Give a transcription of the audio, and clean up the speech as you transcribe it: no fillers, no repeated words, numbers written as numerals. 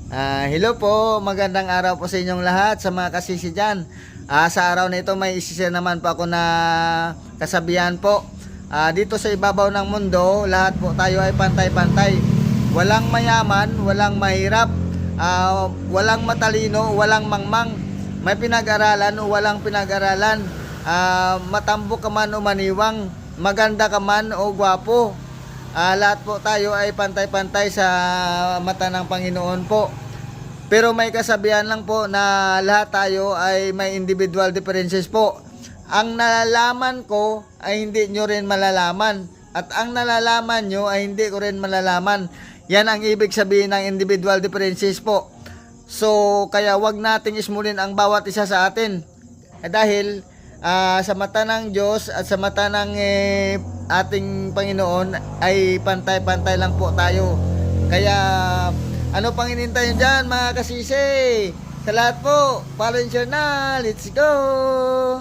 Hello po, magandang araw po sa inyong lahat, sa mga kasisi dyan. Sa araw na ito may isisya naman po ako na kasabihan po. Dito sa ibabaw ng mundo, lahat po tayo ay pantay-pantay. Walang mayaman, walang mahirap, walang matalino, walang mangmang. May pinag-aralan o walang pinag-aralan, matambo ka man o maniwang, maganda ka man o gwapo. Lahat po tayo ay pantay-pantay sa mata ng Panginoon po. Pero may kasabihan lang po na lahat tayo ay may individual differences po. Ang nalalaman ko ay hindi nyo rin malalaman. At ang nalalaman nyo ay hindi ko rin malalaman. Yan ang ibig sabihin ng individual differences po. So kaya wag nating ismulin ang bawat isa sa atin. Dahil sa mata ng Diyos at sa mata ng ating Panginoon ay pantay-pantay lang po tayo. Kaya ano pang hinintay nyo dyan mga kasisi? Sa lahat po, follow and share na. Let's go!